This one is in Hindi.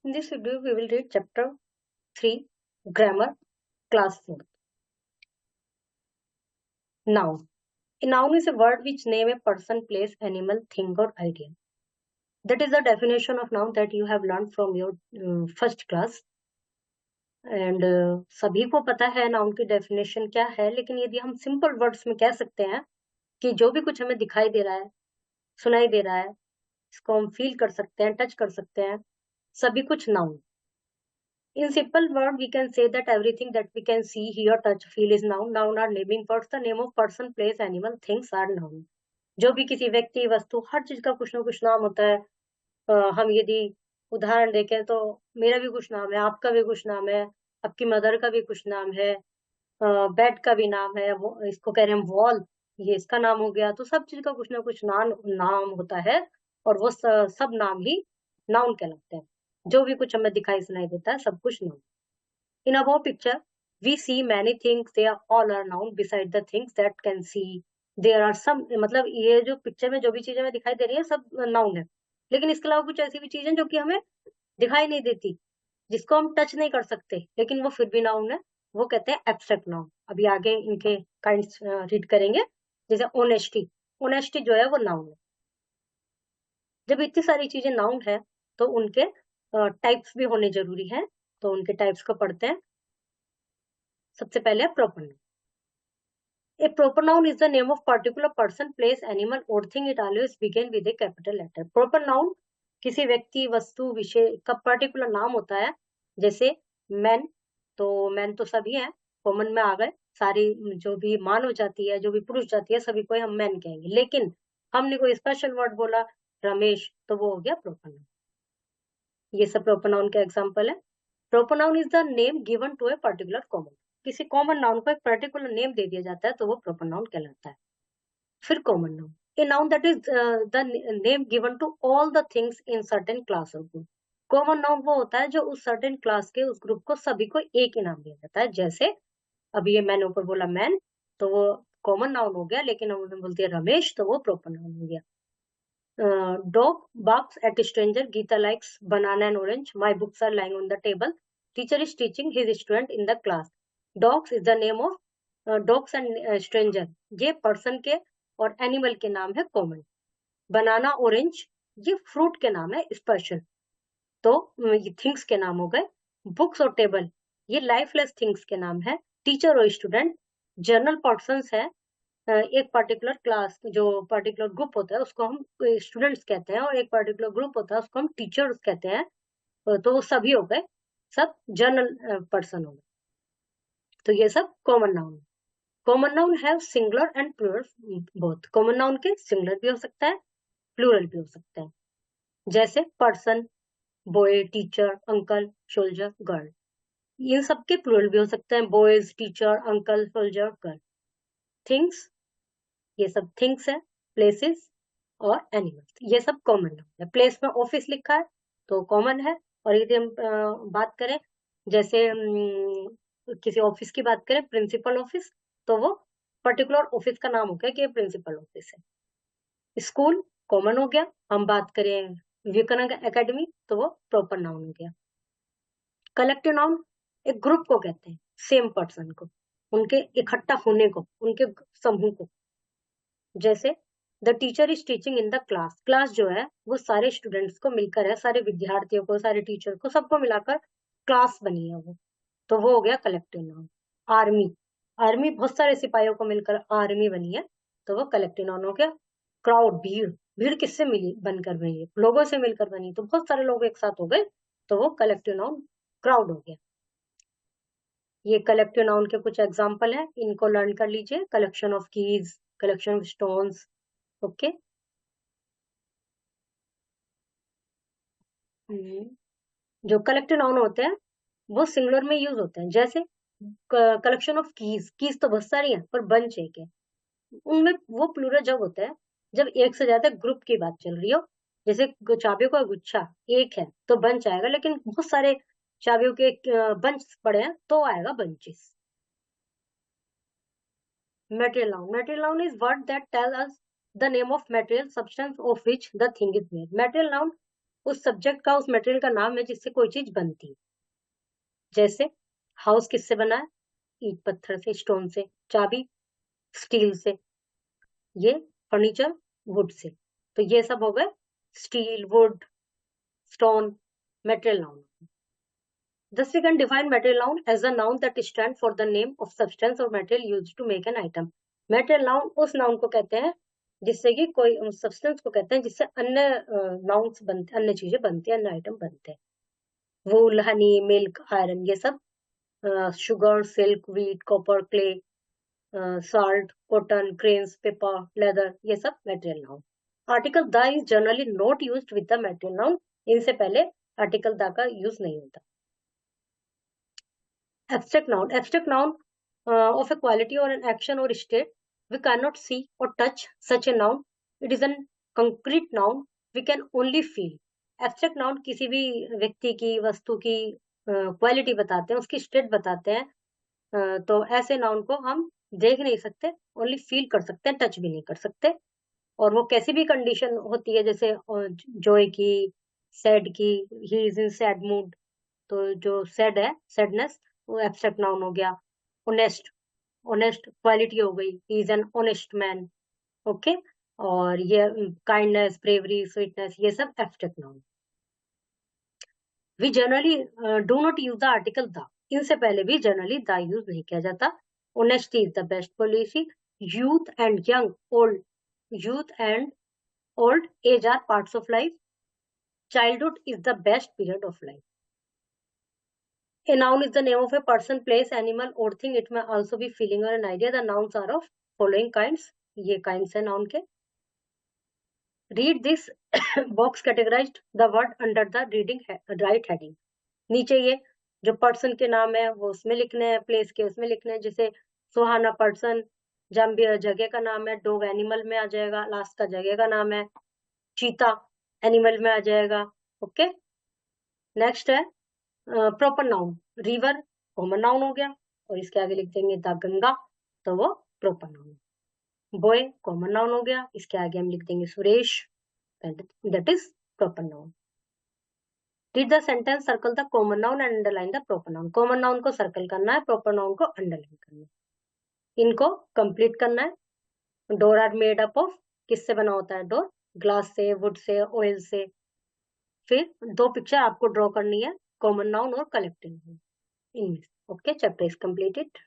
In this video, we will read chapter 3, Grammar, class 4. Noun. A noun is a word which name a person, place, animal, thing or idea. That is the definition of noun that you have learned from your first class. And सभी को पता है नाउन की डेफिनेशन क्या है, लेकिन यदि हम सिंपल वर्ड्स में कह सकते हैं कि जो भी कुछ हमें दिखाई दे रहा है, सुनाई दे रहा है, इसको हम फील कर सकते हैं, टच कर सकते हैं, सभी कुछ noun. In simple word, we can say that everything that we can see, hear, touch, feel is noun. Noun are naming words. The name of person, place, animal, things are noun. जो भी किसी व्यक्ति, वस्तु, हर चीज का कुछ ना कुछ नाम होता है. हम यदि उदाहरण देखें तो मेरा भी कुछ नाम है, आपका भी कुछ नाम है, आपकी मदर का भी कुछ नाम है, बेड का भी नाम है, वो इसको कह रहे हैं वॉल, ये इसका नाम हो गया. तो सब चीज का कुछ ना कुछ नाम होता है और वो सब नाम ही नाउन कहलाते हैं. जो भी कुछ हमें दिखाई सुनाई देता है सब कुछ noun. In above picture, we see many things. They are all are noun. Beside the things that can see, there are some. मतलब ये जो पिक्चर में जो भी चीजें हमें दिखाई दे रही है सब नाउन है, लेकिन इसके अलावा कुछ ऐसी भी चीजें जो कि हमें दिखाई नहीं देती, जिसको हम टच नहीं कर सकते, लेकिन वो फिर भी नाउन है. वो कहते हैं एब्स्ट्रैक्ट नाउन. अभी आगे इनके काइंड्स रीड करेंगे. जैसे ऑनेस्टी. ऑनेस्टी जो है वो नाउन है. जब इतनी सारी चीजें नाउन है तो उनके टाइप्स भी होने जरूरी है. तो उनके टाइप्स को पढ़ते हैं. सबसे पहले proper noun. A proper noun is the name of particular person, place, animal or thing. It always begin with a capital letter. Proper noun किसी व्यक्ति, वस्तु, विषय का पर्टिकुलर नाम होता है. जैसे मैन, तो मैन तो सभी हैं, कॉमन में आ गए. सारी जो भी मानव जाति है, जो भी पुरुष जाति है, सभी को हम मैन कहेंगे. लेकिन हमने कोई स्पेशल वर्ड बोला, रमेश, तो वो हो गया प्रॉपर नाउन. ये सब प्रॉपर नाउन का एग्जाम्पल है. Proper noun is the name given to a particular common. किसी कॉमन नाउन को एक पर्टिकुलर नेम दे दिया जाता है तो वो प्रॉपर नाउन कहलाता है. फिर common noun. A noun that is the name given to all the things in certain class और ग्रुप. कॉमन नाउन वो होता है जो उस सर्टेन क्लास के, उस ग्रुप को सभी को एक ही नाम दिया जाता है. जैसे अभी ये मैंने ऊपर बोला मैन, तो वो कॉमन नाउन हो गया, लेकिन हम बोलते हैं रमेश, तो वो प्रॉपर नाउन हो गया. Dog barks at a stranger. Geeta likes banana and orange. My books are lying on the table. Teacher is teaching his student in the class. Dogs is the name of dogs and stranger. ये person के और animal के नाम है common. Banana, orange ये fruit के नाम है special. तो ये things के नाम हो गए. Books और table ये lifeless things के नाम है. Teacher और student general persons है. एक पर्टिकुलर क्लास, जो पर्टिकुलर ग्रुप होता है उसको हम स्टूडेंट्स कहते हैं, और एक पर्टिकुलर ग्रुप होता है उसको हम टीचर्स कहते हैं. तो वो सभी हो गए, सब जनरल पर्सन हो गए. तो ये सब कॉमन नाउन. कॉमन नाउन है singular and plural both. Common noun के सिंगुलर भी हो सकता है, प्लूरल भी हो सकता है. जैसे person, boy, teacher, uncle, soldier, girl. इन सबके प्लूरल भी हो सकते हैं, boys, teacher, uncle, soldier, girl. Things, ये सब थिंग्स है. प्लेसेस और एनिमल्स, ये सब कॉमन नाउन है. प्लेस में ऑफिस लिखा है तो कॉमन है. और यदि हम बात करें, जैसे किसी ऑफिस की बात करें, प्रिंसिपल ऑफिस, तो वो पर्टिकुलर ऑफिस का नाम हो गया कि ये प्रिंसिपल ऑफिस है. स्कूल कॉमन हो गया. हम बात करें विवेकानंद एकेडमी, तो वो प्रॉपर नाउन हो गया. कलेक्टिव नाउन एक ग्रुप को कहते हैं, सेम पर्सन को, उनके इकट्ठा होने को, उनके समूह को. जैसे the teacher is teaching in the class. Class जो है वो सारे स्टूडेंट्स को मिलकर है, सारे विद्यार्थियों को, सारे टीचर को, सबको मिलाकर क्लास बनी है वो. तो वो हो गया कलेक्टिव नाउन. आर्मी, आर्मी बहुत सारे सिपाहियों को मिलकर आर्मी बनी है, तो वो कलेक्टिव नाउन हो गया. क्राउड, भीड़, भीड़ किससे मिली, बनकर बनी है, लोगों से मिलकर बनी, तो बहुत सारे लोग एक साथ हो गए, तो वो कलेक्टिव नाउन क्राउड हो गया. ये कलेक्टिव नाउन के कुछ एग्जाम्पल है, इनको लर्न कर लीजिए. Collection of keys, collection of stones. Okay. जो कलेक्टिव नाउन होते हैं वो सिंगुलर में यूज होते हैं. जैसे कलेक्शन ऑफ कीज, कीज तो बहुत सारी हैं पर बंच एक है. उनमें वो प्लूरल जब होता है जब एक से ज्यादा ग्रुप की बात चल रही हो. जैसे चाबियों का गुच्छा एक है तो बंच आएगा, लेकिन बहुत सारे चाबियों के बंच पड़े हैं तो आएगा bunches. Material noun. Material noun is word that tell us the name of material substance of which the thing is made. Material noun उस सब्जेक्ट का, उस मटेरियल का नाम है जिससे कोई चीज बनती है। जैसे हाउस किससे बना है? ईंट पत्थर से, स्टोन से। चाबी स्टील से। ये फर्नीचर वुड से। तो ये सब हो गए steel, would, stone, material noun. Thus we can define material noun as a noun that stands for the name of substance or material used to make an item. Material noun उस noun को कहते हैं जिससे कि कोई substance को कहते हैं जिससे अन्य nouns बनते, अन्य चीजें बनती हैं, अन्य item बनते हैं। wool, honey, milk, iron, ये सब sugar, silk, wheat, copper, clay, salt, cotton, grains, paper, leather, ये सब material noun. Article the is generally not used with the material noun. इनसे पहले article the का use नहीं होता। Abstract noun of a quality or an action or state. We cannot see or touch such a noun. It is a concrete noun. We can only feel. Abstract noun किसी भी व्यक्ति की, वस्तु की क्वालिटी बताते हैं, उसकी स्टेट बताते हैं। तो ऐसे नाउन को हम देख नहीं सकते, ओनली फील कर सकते हैं, टच भी नहीं कर सकते। और वो कैसी भी कंडीशन होती है, जैसे जॉय की, सैड की, he is in sad mood, तो जो सैड है, सैडनेस, वो एब्स्ट्रैक्ट नाउन हो गया। ऑनेस्ट, ऑनेस्ट क्वालिटी हो गई, he is an honest man. Okay. और ये काइंडनेस, ब्रेवरी, स्वीटनेस, ये सब abstract noun. We generally do not use the article the. इनसे पहले भी जनरली द यूज नहीं किया जाता। Honesty is the best policy. Youth and young, old, youth and old age are parts of life. Childhood is the best period of life. A noun is the name of a person, place, animal or thing. It may also be feeling or an idea. The nouns are of following kinds. ये kinds है noun के. Read this box categorized the word under the reading right heading. नीचे ये जो person के नाम है वो उसमें लिखने हैं, place के उसमें लिखने हैं। जैसे सुहाना person, जम्बियर जगह का नाम है, डॉग एनिमल में आ जाएगा, लास्ट का जगह का नाम है, चीता एनिमल में आ जाएगा। ओके। नेक्स्ट है proper noun. River common noun हो गया, और इसके आगे लिख देंगे द गंगा, तो वो proper noun. Boy common noun हो गया, इसके आगे हम लिख देंगे Suresh, that is proper noun. Read the sentence, circle the common noun and underline the proper noun. Common noun को सर्कल करना है, प्रॉपर नाउन को अंडरलाइन करना है, इनको कंप्लीट करना है। Door are made up of, किससे बना होता है डोर? ग्लास से, वुड से, ऑयल से। फिर दो पिक्चर आपको ड्रॉ करनी है, कॉमन नाउन और कलेक्टिव नाउन इनमें। Okay, chapter is completed.